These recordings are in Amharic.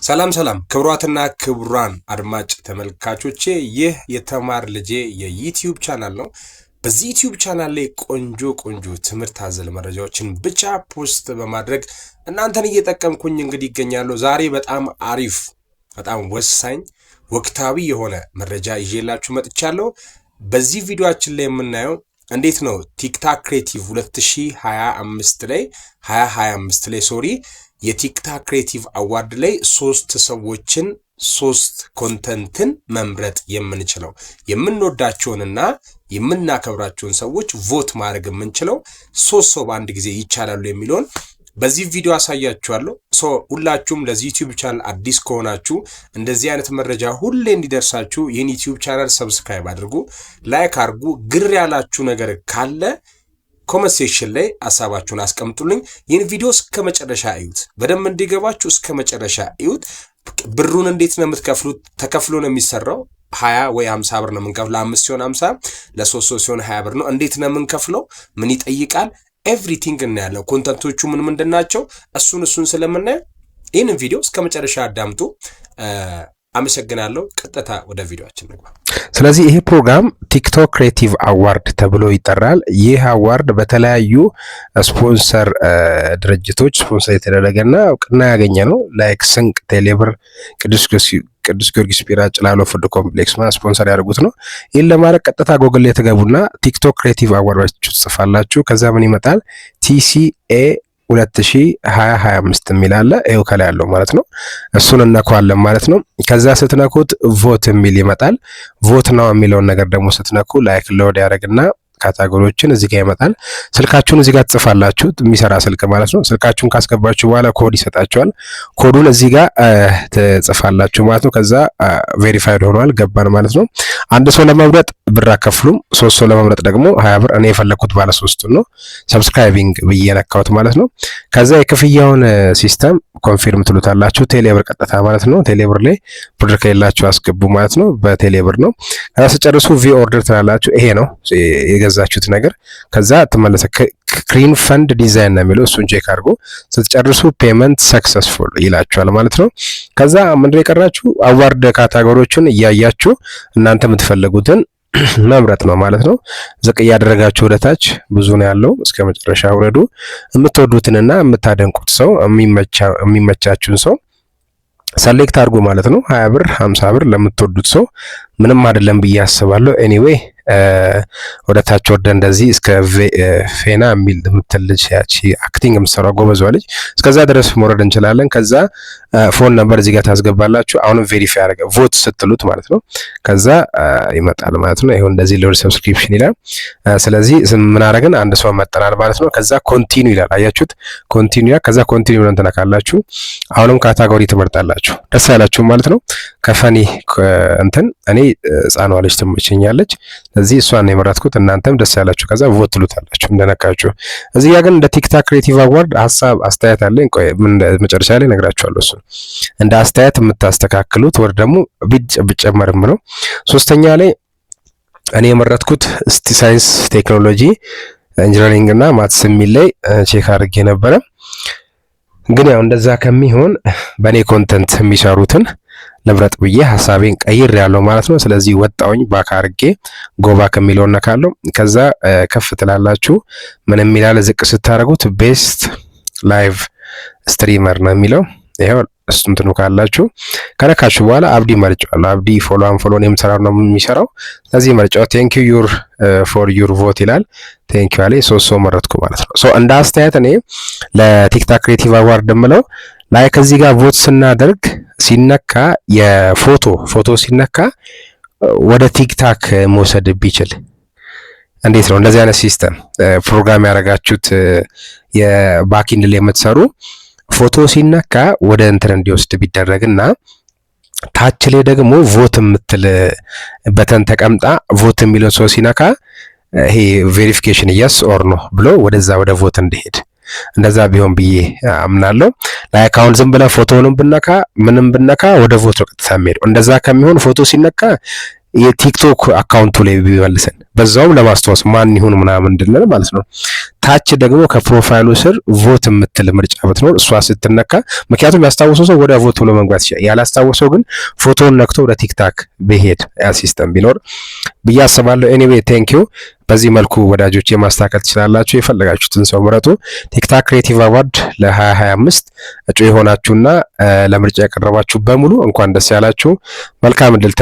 ሰላም ክብሯትና ክብሯን አድማጭ ተመልካቾቼ ይህ የተማር ልጄ የዩቲዩብ ቻናል ነው። በዚህ ዩቲዩብ ቻናል ላይ ቆንጆ ትምህርት አዘል መረጃዎችን ብቻ ፖስት በማድረግ እናንተን እየጠቀምኩኝ እንግዲህ ይገኛለሁ። ዛሬ በጣም አሪፍ በጣም ወሳኝ ወቅታዊ የሆነ መረጃ ይዤላችሁ መጥቻለሁ። በዚህ ቪዲዮአችን ላይ የምናየው እንዴት ነው ቲክታክ ክሬቲቭ 2025 ላይ የቲክታክ ክሬቲቭ አዋርድ ላይ ሶስት ኮንተንትን መምረጥ የምንችለው የምንወዳቸውንና የምናከብራቸውን ሰዎች ቮት ማድረግ የምንችለው ሶስት ሰው በአንድ ጊዜ ይቻላሉ የሚለውን በዚህ ቪዲዮ አሳያችኋለሁ። ሁላችሁም ለዚህ ዩቲዩብ ቻናል አዲስ ከሆናችሁ እንደዚህ አይነት መረጃ ሁሌ እንዲደርሳችሁ ይህን ዩቲዩብ ቻናል ሰብስክራይብ አድርጉ፣ ላይክ አድርጉ። ግር ያላችሁ ነገር ካለ ኮሜንት ሴክሽን ላይ ሐሳባችሁን አስቀምጡልኝ። ይህን ቪዲዮ እስከ መጨረሻ እዩት፣ በደንብ እንዲገባችሁ እስከ መጨረሻ እዩት። ብሩን እንዴት ነው የምትከፍሉት? ተከፍሎ ነው የሚሰራው 20 ወይ 50 ብር ነው የምንከፍለው። 5 ሲሆን 50፣ ለ3 ሲሆን 20 ብር ነው። እንዴት ነው የምንከፍለው? ምን ይጠይቃል? ኤቭሪቲንግ እናያለን። ኮንተንቶቹ ምን ናቸው? እሱን ስለምናየው ይህንን ቪዲዮ እስከ መጨረሻ አዳምጡ። አመሰግናለሁ። ቀጥታ ወደ ቪዲዮአችን እንግባ። ስለዚህ ይሄ ፕሮግራም ቲክቶክ ክሬቲቭ አዋርድ ተብሎ ይጠራል። ይህ አዋርድ በተለያዩ ስፖንሰር ድርጅቶች ስፖንሰር የተደረገና እውቅና ያገኘ ነው። ላይክ ስንቅ፣ ቴሌብር፣ ቅዱስ ጊዮርጊስ ቢራ፣ ጭላሎ ፉድ ኮምፕሌክስ ስፖንሰር ያደርጉት ነው። ይህን ለማድረግ ቀጥታ ጎግል ላይ ተገቡና ቲክቶክ ክሬቲቭ አዋርድ ትጽፋላችሁ። ከዛ ምን ይመጣል? TCA 2025 የሚል አለ። ይኸው ከላይ ያለው ማለት ነው። እሱን እነካዋለን ማለት ነው። ከዛ ስትነኩት ቮት የሚል ይመጣል። ቮት ነው የሚለውን ነገር ደግሞ ስትነኩ ላይክ ሎድ ያደርግና ካታጎሪዎችን እዚህ ጋር ይመጣል። ስልካችሁን እዚህ ጋር ትጽፋላችሁ፣ የሚሰራ ስልክ ማለት ነው። ስልካችሁን ካስገባችሁ በኋላ ኮድ ይሰጣችኋል። ኮዱን እዚህ ጋር ትጽፋላችሁ ማለት ነው። ከዛ ቬሪፋይድ ሆኗል ገባን ማለት ነው። አንድ ሰው ለመምረጥ ብር አከፍሉም፣ ሶስት ሰው ለመምረጥ ደግሞ 20 ብር። እኔ የፈለኩት ባለ 3 ነው። ሰብስክራይቢንግ ብዬ ነካሁት ማለት ነው። ከዛ የክፍያውን ሲስተም ኮንፊርም ትሉታላችሁ። ቴሌብር ቀጥታ ማለት ነው። ቴሌብር ላይ ብር ከሌላችሁ አስገቡ ማለት ነው። በቴሌብር ነው። ከዛ ስጨርሱ ቪ ኦርደር ትላላችሁ። ይሄ ነው የገዛችሁት ነገር። ከዛ ተመለሰ ክሪን ፈንድ ዲዛይን ነው የሚለው፣ እሱን ቼክ አድርጎ ስትጨርሱ ፔመንት ሰክሰስፉል ይላችኋል ማለት ነው። ከዛ ምንድነው የቀራችሁ? አዋርድ ካታጎሪዎችን እያያችሁ እናንተ የምትፈልጉትን መምረጥ ነው ማለት ነው። ዝቅ እያደረጋችሁ ወደታች ብዙ ነው ያለው፣ እስከ መጨረሻ ውረዱ። የምትወዱትንና የምታደንቁት ሰው የሚመቻችሁን ሰው ሰሌክት አድርጉ ማለት ነው። 20 ብር 50 ብር ለምትወዱት ሰው ምንም አይደለም ብዬ አስባለሁ። ኤኒዌይ ወደ ታች ወርደ እንደዚህ እስከ ፌና የሚል የምትልጅ ያቺ አክቲንግ የምትሰራው ጎበዟ ልጅ እስከዛ ድረስ መውረድ እንችላለን። ከዛ ፎን ነምበር እዚህ ጋር ታስገባላችሁ። አሁንም ቬሪፋይ ያደርገ ቮት ስትሉት ማለት ነው። ከዛ ይመጣል ማለት ነው። ይሄው እንደዚህ ሎድ ሰብስክሪፕሽን ይላል። ስለዚህ ምን አደረግን? አንድ ሰው መጠናል ማለት ነው። ከዛ ኮንቲኒው ይላል። አያችሁት? ኮንቲኒው ይላል። ከዛ ኮንቲኒው ብለን ተነካላችሁ። አሁንም ካታጎሪ ትመርጣላችሁ ደስ ያላችሁ ማለት ነው። ከፈኒ እንትን እኔ ህፃኗ ልጅ ትመቸኛለች። ስለዚህ እሷን የመረጥኩት፣ እናንተም ደስ ያላችሁ ከዛ ቮት ትሉታላችሁ እንደነካችሁ። እዚህ ጋር ግን እንደ ቲክታክ ክሬቲቭ አዋርድ ሐሳብ አስተያየት አለኝ። ቆይ መጨረሻ ላይ ነግራችኋለሁ። እሱ እንደ አስተያየት የምታስተካክሉት ወር ደግሞ ቢጨመርም ነው። ሶስተኛ ላይ እኔ የመረጥኩት ሳይንስ፣ ቴክኖሎጂ፣ ኢንጂነሪንግ እና ማትስ የሚል ላይ ቼክ አድርጌ ነበረ። ግን ያው እንደዛ ከሚሆን በእኔ ኮንተንት የሚሰሩትን ልምረጥ ብዬ ሐሳቤን ቀይር ያለው ማለት ነው። ስለዚህ ወጣውኝ ባክ አድርጌ ጎባክ የሚለውን ነካለው። ከዛ ከፍ ትላላችሁ። ምን የሚላል? ዝቅ ስታደርጉት ቤስት ላይቭ ስትሪመር ነው የሚለው። ይሄው እሱን ትነካላችሁ። ከነካችሁ በኋላ አብዲ መርጫለሁ። አብዲ ፎሎን የምሰራው ነው የሚሰራው። ስለዚህ መርጫው ቴንክ ዩ ፎር ዩር ቮት ይላል። ቴንክ ዩ አለ። ሶስት ሰው መረጥኩ ማለት ነው። እንደ አስተያየት እኔ ለቲክታክ ክሬቲቭ አዋርድ የምለው ላይ ከዚህ ጋር ቮት ስናደርግ ሲነካ የፎቶ ሲነካ ወደ ቲክታክ መውሰድ ቢችል እንዴት ነው? እንደዚህ አይነት ሲስተም ፕሮግራም ያደረጋችሁት የባኪንድ ላይ የምትሰሩ ፎቶ ሲነካ ወደ እንትን እንዲወስድ ቢደረግና ታች ላይ ደግሞ ቮት የምትል በተን ተቀምጣ ቮት የሚለው ሰው ሲነካ ይሄ ቬሪፊኬሽን የስ ኦር ኖ ብሎ ወደዛ ወደ ቮት እንዲሄድ እንደዛ ቢሆን ብዬ አምናለሁ። ላይክ አሁን ዝም ብለን ፎቶውንም ብነካ ምንም ብነካ ወደ ቮት ቀጥታ የሚሄደው እንደዛ ከሚሆን ፎቶ ሲነካ የቲክቶክ አካውንቱ ላይ ቢመልሰን በዛውም ለማስታወስ ማን ይሁን ምናምን እንድንል ማለት ነው። ታች ደግሞ ከፕሮፋይሉ ስር ቮት የምትል ምርጫ ብትኖር እሷ ስትነካ፣ ምክንያቱም ያስታወሰው ሰው ወደ ቮት ብሎ መግባት ይችላል። ያላስታወሰው ግን ፎቶውን ነክቶ ወደ ቲክታክ ቢሄድ ያ ሲስተም ቢኖር ብዬ አስባለሁ። ኤኒዌይ ቴንክ ዩ። በዚህ መልኩ ወዳጆች ማስተካከል ትችላላችሁ። የፈለጋችሁትን ሰው ምረጡ። ቲክታክ ክሬቲቭ አዋርድ ለ2025 እጩ የሆናችሁና ለምርጫ ያቀረባችሁ በሙሉ እንኳን ደስ ያላችሁ። መልካም እድል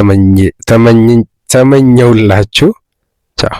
ተመኘውላችሁ። ቻው